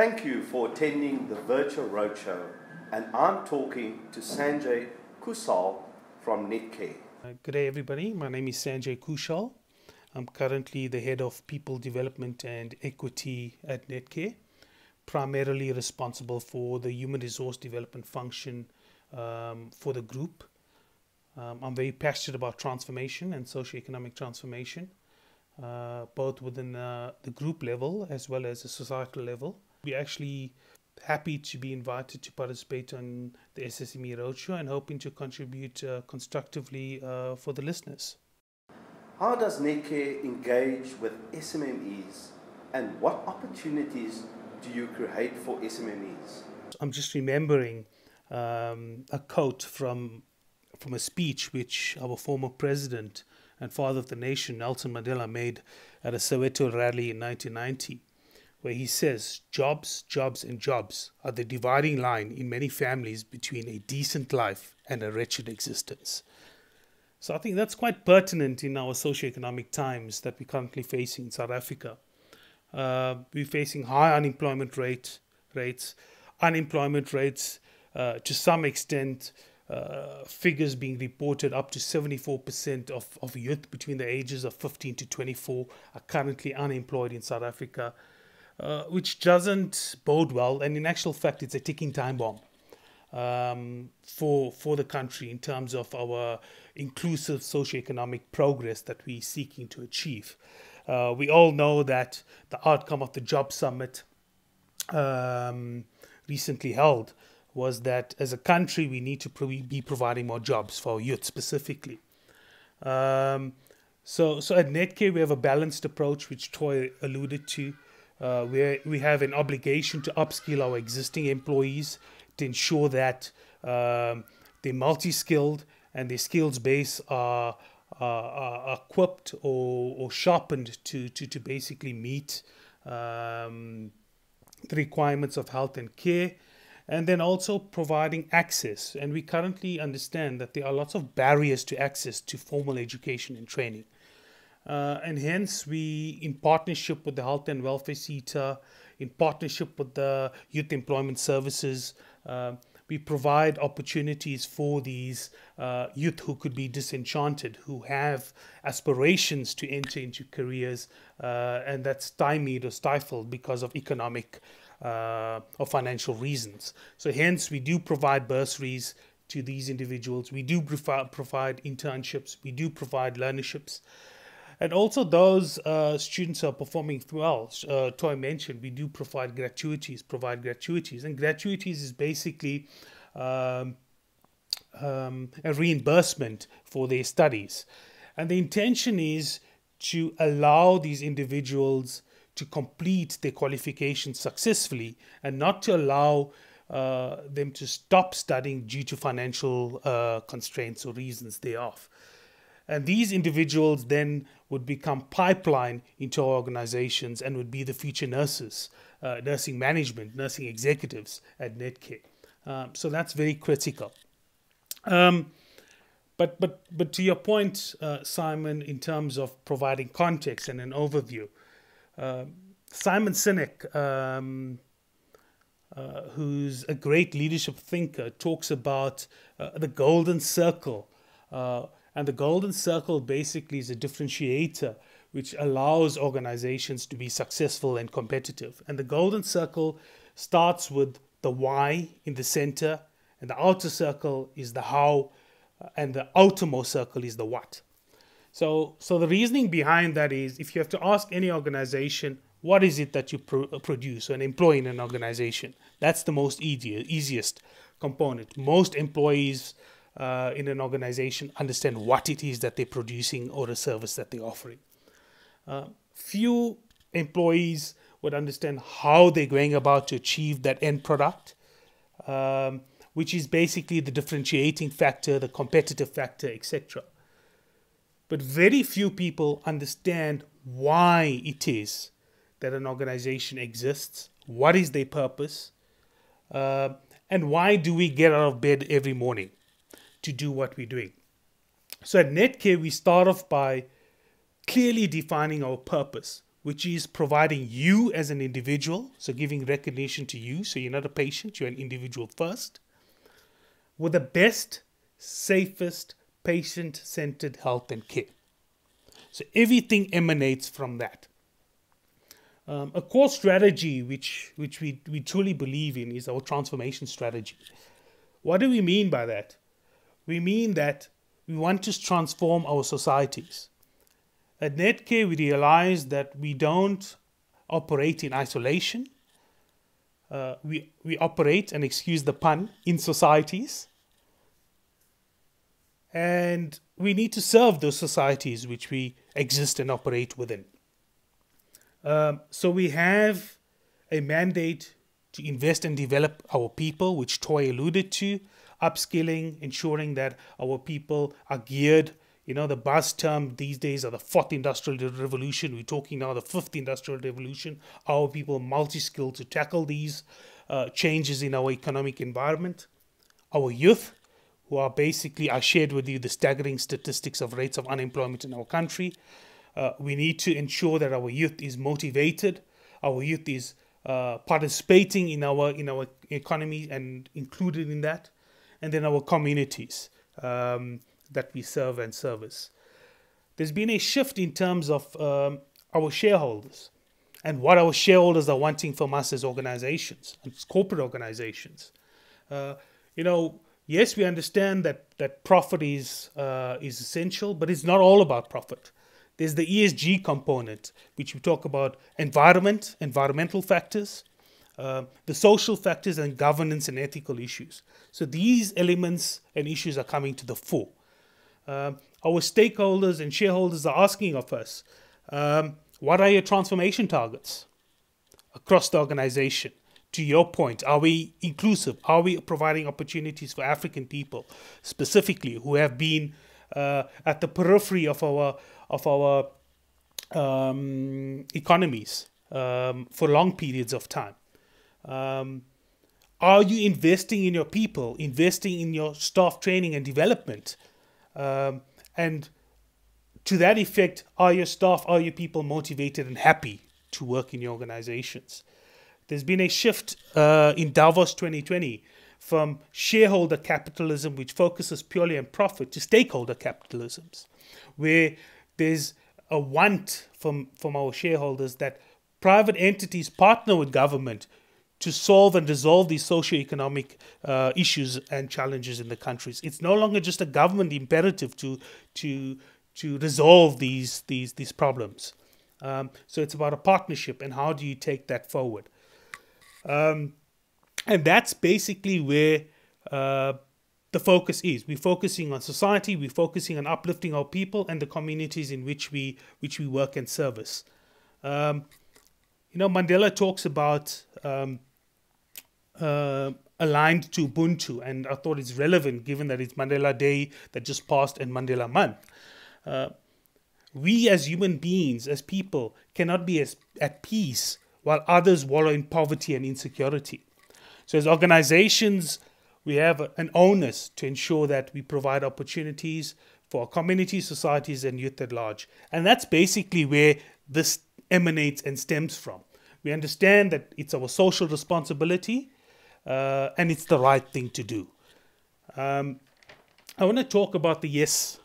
Thank you for attending the virtual roadshow, and I'm talking to Sanjay Kusal from Netcare. Good day, everybody. My name is Sanjay Kushal. I'm currently the head of People Development and Equity at Netcare, primarily responsible for the human resource development function for the group. I'm very passionate about transformation and socioeconomic transformation, both within the group level as well as the societal level. We're actually happy to be invited to participate on the SSME Roadshow and hoping to contribute constructively for the listeners. How does Netcare engage with SMMEs, and what opportunities do you create for SMMEs? I'm just remembering a quote from a speech which our former president and father of the nation, Nelson Mandela, made at a Soweto rally in 1990, where he says, "Jobs, jobs, and jobs are the dividing line in many families between a decent life and a wretched existence." So I think that's quite pertinent in our socioeconomic times that we're currently facing in South Africa. We're facing high unemployment rates, to some extent, figures being reported up to 74% of youth between the ages of 15 to 24 are currently unemployed in South Africa, which doesn't bode well. And in actual fact, it's a ticking time bomb for the country in terms of our inclusive socioeconomic progress that we're seeking to achieve. We all know that the outcome of the Job Summit recently held was that as a country we need to be providing more jobs for our youth specifically. So at Netcare we have a balanced approach, which Troy alluded to, where we have an obligation to upskill our existing employees to ensure that they're multi-skilled and their skills base are equipped or sharpened to basically meet the requirements of health and care, and then also providing access. And we currently understand that there are lots of barriers to access to formal education and training. And hence we, in partnership with the Health and Welfare Sector, in partnership with the Youth Employment Services, we provide opportunities for these youth who could be disenchanted, who have aspirations to enter into careers and that's stymied or stifled because of economic or financial reasons. So hence we do provide bursaries to these individuals. We do provide internships. We do provide learnerships. And also those students who are performing well. Toy mentioned we do provide gratuities. And gratuities is basically a reimbursement for their studies. And the intention is to allow these individuals to complete their qualifications successfully and not to allow them to stop studying due to financial constraints or reasons thereof. And these individuals then would become pipeline into our organizations and would be the future nurses, nursing management, nursing executives at Netcare. So that's very critical. But to your point, Simon, in terms of providing context and an overview, Simon Sinek, who's a great leadership thinker, talks about the golden circle. And the golden circle basically is a differentiator which allows organizations to be successful and competitive. And the golden circle starts with the why in the center, and the outer circle is the how, and the outermost circle is the what. So the reasoning behind that is, if you have to ask any organization, what is it that you produce and employ in an organization? That's the most easiest component. Most employees in an organization understand what it is that they're producing or a service that they're offering. Few employees would understand how they're going about to achieve that end product, which is basically the differentiating factor, the competitive factor, etc. But very few people understand why it is that an organization exists, what is their purpose, and why do we get out of bed every morning to do what we're doing. So at Netcare, we start off by clearly defining our purpose. which is providing you as an individual, so giving recognition to you, so you're not a patient, you're an individual first, with the best, safest, patient-centered health and care. So everything emanates from that. A core strategy which we truly believe in is our transformation strategy. What do we mean by that? We mean that we want to transform our societies. At Netcare, we realize that we don't operate in isolation. We operate, and excuse the pun, in societies. And we need to serve those societies which we exist and operate within. So we have a mandate to invest and develop our people, which Toy alluded to, upskilling, ensuring that our people are geared. You know, the buzz term these days are the fourth industrial revolution. We're talking now the fifth industrial revolution. Our people multi-skilled to tackle these changes in our economic environment. Our youth, who are basically, I shared with you the staggering statistics of rates of unemployment in our country. We need to ensure that our youth is motivated, our youth is participating in our economy and included in that, and then our communities that we serve and service. There's been a shift in terms of our shareholders and what our shareholders are wanting from us as organizations, as corporate organizations. Yes, we understand that profit is essential, but it's not all about profit. There's the ESG component, which we talk about environmental factors, the social factors, and governance and ethical issues. So these elements and issues are coming to the fore. Our stakeholders and shareholders are asking of us, what are your transformation targets across the organization? To your point, are we inclusive? Are we providing opportunities for African people specifically who have been at the periphery of our economies for long periods of time? Are you investing in your people, investing in your staff training and development? And to that effect, are your staff, are your people motivated and happy to work in your organizations? There's been a shift in Davos 2020 from shareholder capitalism, which focuses purely on profit, to stakeholder capitalisms, where there's a want from our shareholders that private entities partner with government to solve and resolve these socioeconomic issues and challenges in the countries. It's no longer just a government imperative to resolve these problems. So it's about a partnership, and how do you take that forward? And that's basically where the focus is. We're focusing on society, we're focusing on uplifting our people and the communities in which we work and service. Mandela talks about aligned to Ubuntu, and I thought it's relevant given that it's Mandela Day that just passed and Mandela Month. We as human beings, as people, cannot be at peace while others wallow in poverty and insecurity. So as organizations, we have an onus to ensure that we provide opportunities for our communities, societies, and youth at large. And that's basically where this emanates and stems from. We understand that it's our social responsibility, and it's the right thing to do. I want to talk about the YES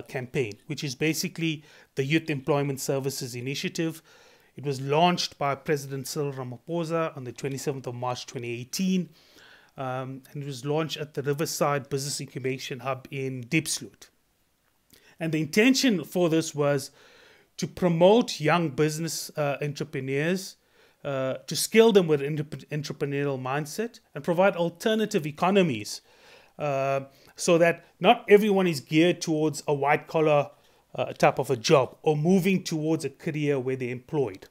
campaign, which is basically the Youth Employment Services Initiative. It was launched by President Cyril Ramaphosa on the 27th of March 2018, and it was launched at the Riverside Business Incubation Hub in Diepsloot. And the intention for this was to promote young business entrepreneurs, to skill them with entrepreneurial mindset and provide alternative economies so that not everyone is geared towards a white-collar type of a job or moving towards a career where they're employed.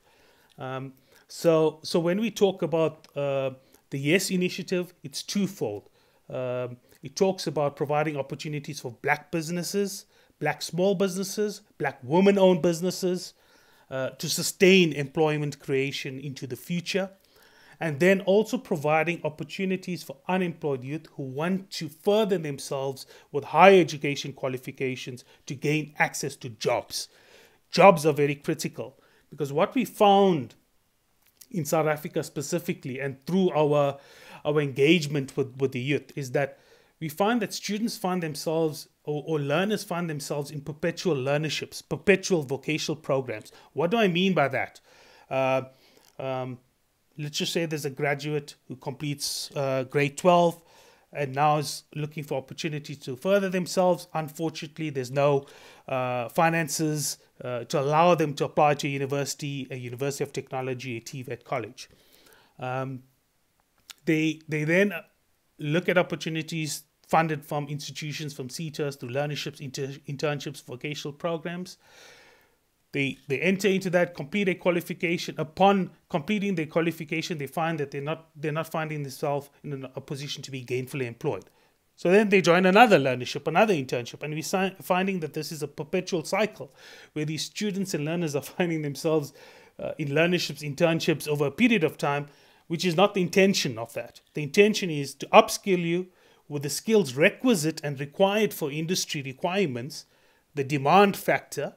So when we talk about the YES initiative, it's twofold. It talks about providing opportunities for black businesses, black small businesses, black women-owned businesses to sustain employment creation into the future. And then also providing opportunities for unemployed youth who want to further themselves with higher education qualifications to gain access to jobs. Jobs are very critical. Because what we found in South Africa specifically, and through our engagement with the youth, is that we find that students find themselves, or learners find themselves in perpetual learnerships, perpetual vocational programs. What do I mean by that? Let's just say there's a graduate who completes grade 12 and now is looking for opportunities to further themselves. Unfortunately, there's no finances to allow them to apply to a University of Technology, a TVET college. They then look at opportunities funded from institutions, from CETAs through learnerships, internships, vocational programs. They enter into that, complete a qualification. Upon completing their qualification, they find that they're not finding themselves in a position to be gainfully employed. So then they join another learnership, another internship, and we're finding that this is a perpetual cycle where these students and learners are finding themselves in learnerships, internships over a period of time, which is not the intention of that. The intention is to upskill you with the skills requisite and required for industry requirements, the demand factor,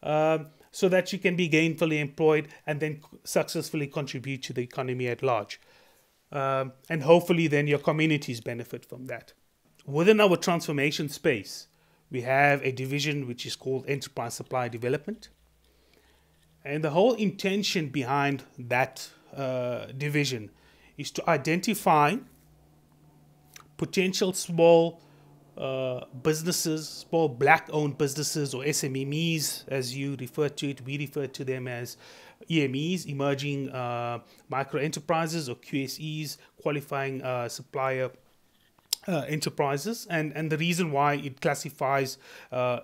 so that you can be gainfully employed and then successfully contribute to the economy at large. And hopefully then your communities benefit from that. Within our transformation space, we have a division which is called Enterprise Supply Development. And the whole intention behind that division is to identify potential small businesses, small black-owned businesses, or SMEs, as you refer to it. We refer to them as EMEs, emerging micro enterprises, or QSEs, qualifying supplier enterprises, and the reason why it classifies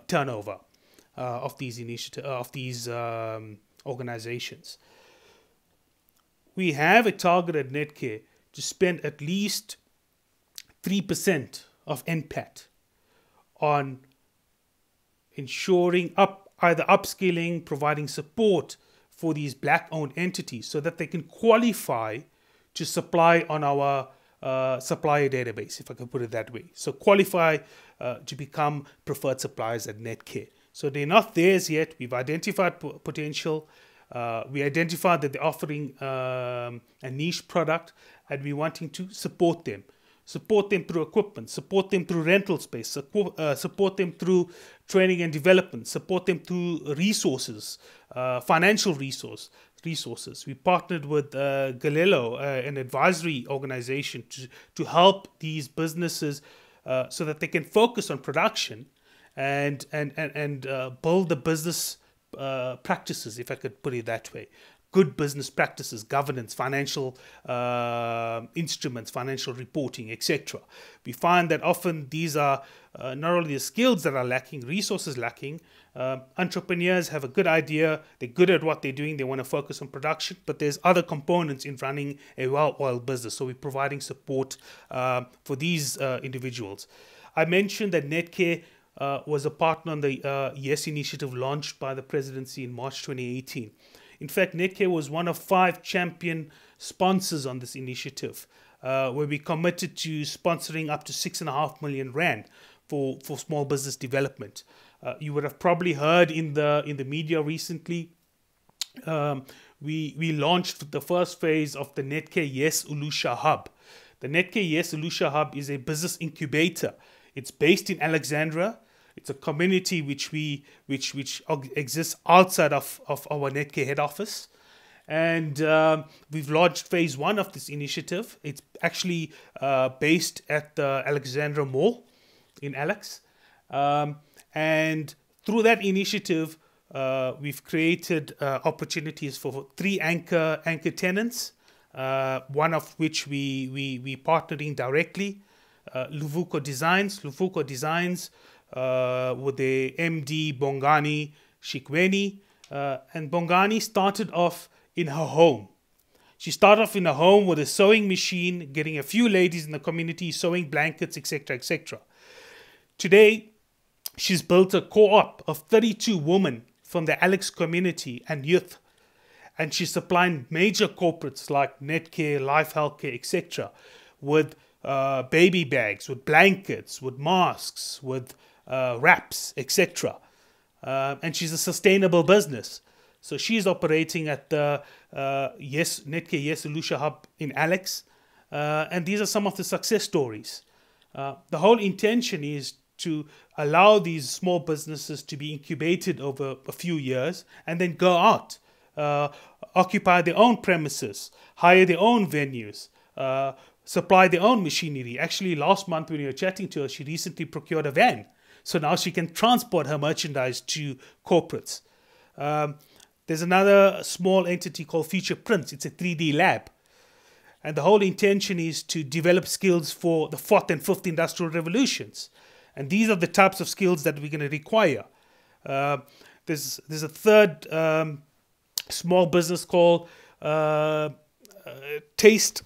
turnover of these organizations. We have a target at Netcare to spend at least 3% of NPAT on ensuring either upskilling, providing support for these black-owned entities so that they can qualify to supply on our supplier database, if I can put it that way. So qualify to become preferred suppliers at Netcare. So they're not theirs yet. We've identified potential. We identified that they're offering a niche product, and we're wanting to support them. Support them through equipment, support them through rental space, support them through training and development, support them through resources, financial resources. We partnered with Galileo, an advisory organization, to help these businesses so that they can focus on production and build the business practices, if I could put it that way. Good business practices, governance, financial instruments, financial reporting, etc. We find that often these are not only the skills that are lacking, resources lacking. Entrepreneurs have a good idea, they're good at what they're doing, they want to focus on production, but there's other components in running a well-oiled business. So we're providing support for these individuals. I mentioned that Netcare was a partner on the YES initiative launched by the presidency in March 2018. In fact, Netcare was one of 5 champion sponsors on this initiative, where we committed to sponsoring up to 6.5 million rand for small business development. You would have probably heard in the media recently, we launched the first phase of the Netcare Yes Ulusha Hub. The Netcare Yes Ulusha Hub is a business incubator. It's based in Alexandra. It's a community which exists outside of our Netcare head office. And we've launched phase 1 of this initiative. It's actually based at the Alexandra Mall in Alex. And through that initiative, we've created opportunities for 3 anchor tenants, one of which we partnering directly, Luvuko Designs. Luvuko Designs with the MD Bongani Shikweni. And Bongani started off in her home. She started off in a home with a sewing machine, getting a few ladies in the community sewing blankets, etc., etc. Today, she's built a co-op of 32 women from the Alex community and youth. And she's supplying major corporates like Netcare, Life Healthcare, etc. with baby bags, with blankets, with masks, with wraps, etc. And she's a sustainable business. So she's operating at the Netcare Yes Lucia Hub in Alex. And these are some of the success stories. The whole intention is to allow these small businesses to be incubated over a few years and then go out, occupy their own premises, hire their own venues, supply their own machinery. Actually, last month when we were chatting to her, she recently procured a van. So now she can transport her merchandise to corporates. There's another small entity called Future Prints. It's a 3D lab. And the whole intention is to develop skills for the 4th and 5th industrial revolutions. And these are the types of skills that we're going to require. There's a third small business called Taste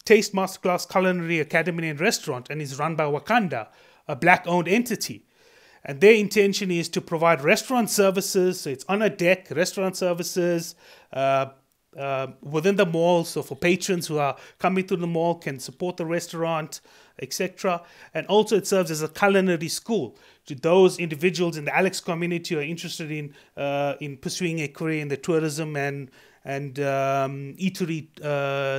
Masterclass Culinary Academy and Restaurant, and is run by Wakanda, a black-owned entity. And their intention is to provide restaurant services. So it's on a deck, restaurant services within the mall. So for patrons who are coming to the mall can support the restaurant, etc. And also it serves as a culinary school to those individuals in the Alex community who are interested in pursuing a career in the tourism and eatery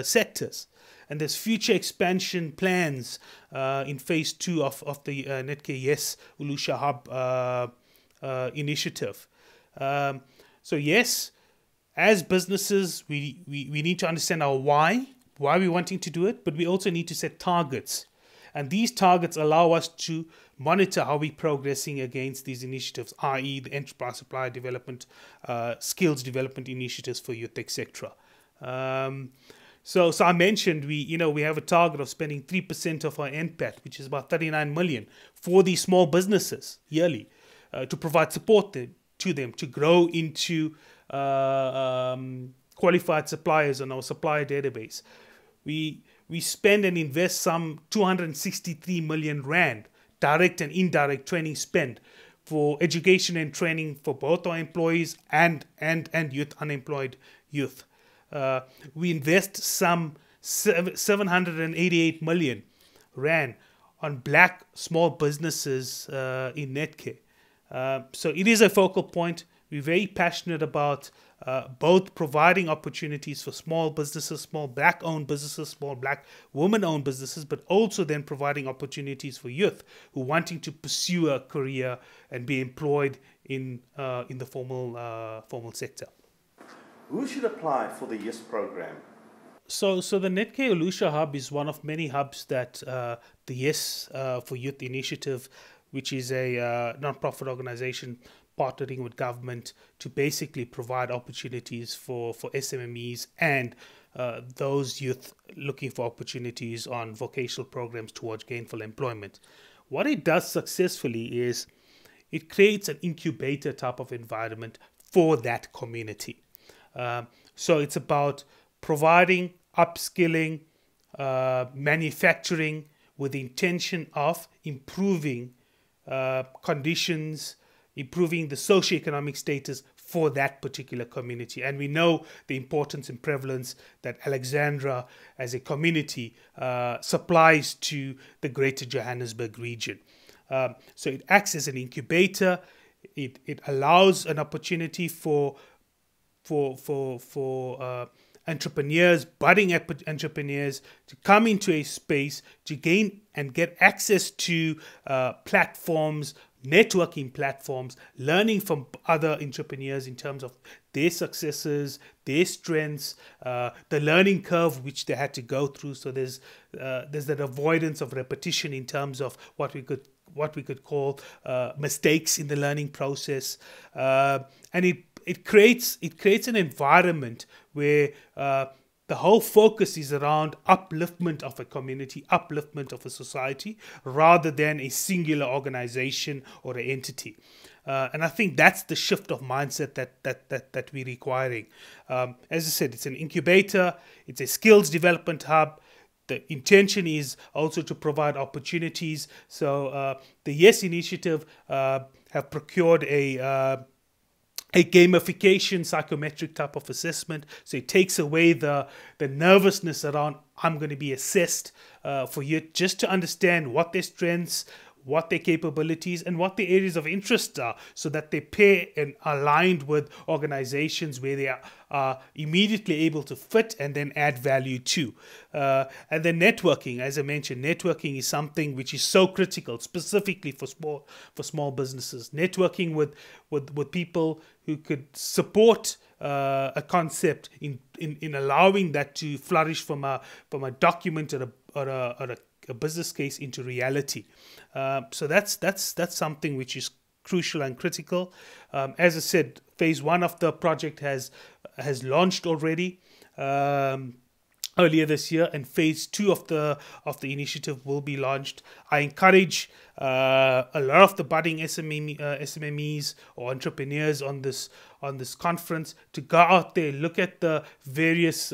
sectors. And there's future expansion plans in phase 2 of the Netcare Yes Lucia Hub initiative. So yes, as businesses, we need to understand our why we're wanting to do it, but we also need to set targets. And these targets allow us to monitor how we're progressing against these initiatives, i.e. the enterprise supplier development, skills development initiatives for youth, etc. So I mentioned we have a target of spending 3% of our NPAT, which is about 39 million, for these small businesses yearly, to provide support to them to grow into qualified suppliers on our supplier database. We spend and invest some 263 million rand, direct and indirect training spend for education and training for both our employees and youth, unemployed youth. We invest some 788 million rand on black small businesses in Netcare. So it is a focal point. We're very passionate about both providing opportunities for small businesses, small black-owned businesses, small black women-owned businesses, but also then providing opportunities for youth who are wanting to pursue a career and be employed in the formal sector. Who should apply for the YES program? So the Netcare Lucia Hub is one of many hubs that the Yes for Youth initiative, which is a non-profit organization partnering with government to basically provide opportunities for SMMEs and those youth looking for opportunities on vocational programs towards gainful employment. What it does successfully is it creates an incubator type of environment for that community. So it's about providing, upskilling, manufacturing with the intention of improving conditions, improving the socioeconomic status for that particular community. And we know the importance and prevalence that Alexandra as a community supplies to the greater Johannesburg region. So it acts as an incubator. It allows an opportunity for entrepreneurs, budding entrepreneurs, to come into a space to gain and get access to platforms, networking platforms, learning from other entrepreneurs in terms of their successes, their strengths, the learning curve which they had to go through. So there's that avoidance of repetition in terms of what we could call mistakes in the learning process, and it creates an environment where the whole focus is around upliftment of a community, upliftment of a society, rather than a singular organization or an entity. And I think that's the shift of mindset that we're requiring. As I said, it's an incubator, it's a skills development hub. The intention is also to provide opportunities. So the YES initiative have procured a gamification psychometric type of assessment. So it takes away the nervousness around I'm going to be assessed for you, just to understand what their strengths, what their capabilities and what their areas of interest are, so that they pair and aligned with organizations where they are immediately able to fit and then add value to. And then networking, as I mentioned, networking is something which is so critical, specifically for small businesses. Networking with people who could support a concept in allowing that to flourish from a document or a business case into reality. So that's something which is crucial and critical. As I said, phase 1 of the project has launched already earlier this year, and phase 2 of the initiative will be launched. I encourage a lot of the budding SMMEs or entrepreneurs on this conference to go out there, look at the various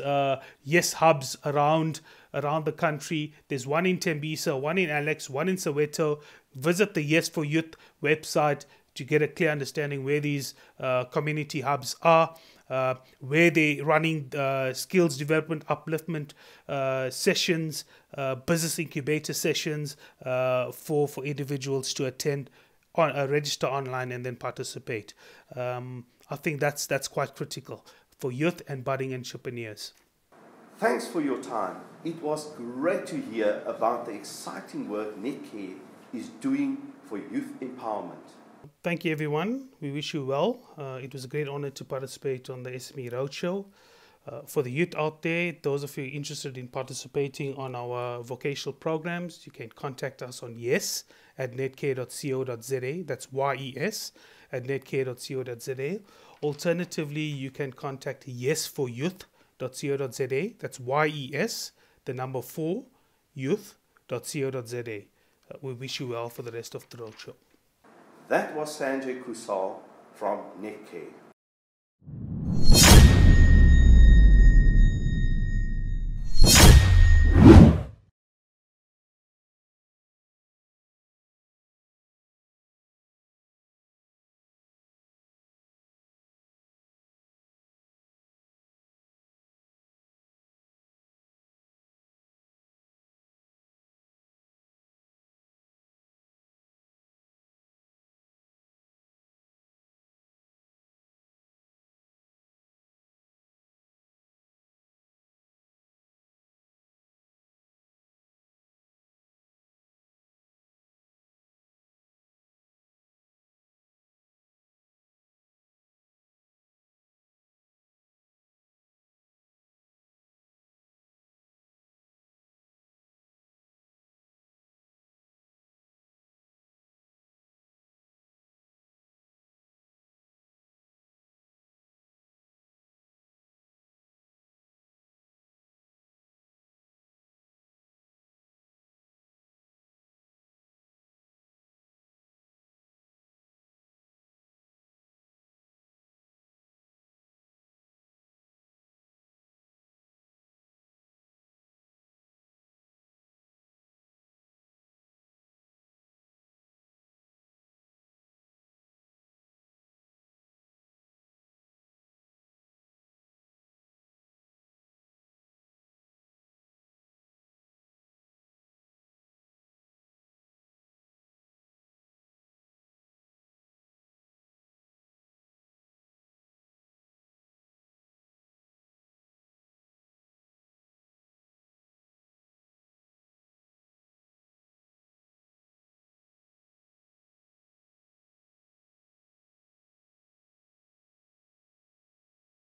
Yes hubs around the country. There's one in Tembisa, one in Alex, one in Soweto. Visit the Yes for Youth website to get a clear understanding where these community hubs are, where they're running skills development, upliftment sessions, business incubator sessions for individuals to attend, register online and then participate. I think that's quite critical for youth and budding entrepreneurs. Thanks for your time. It was great to hear about the exciting work Netcare is doing for youth empowerment. Thank you, everyone. We wish you well. It was a great honor to participate on the SME Roadshow. For the youth out there, those of you interested in participating on our vocational programs, you can contact us on yes@netcare.co.za. That's yes@netcare.co.za. Alternatively, you can contact yesforyouth.co.za. That's yes, the number 4, youth.co.za. We wish you well for the rest of the roadshow. That was Sanjay Kusal from Netcare.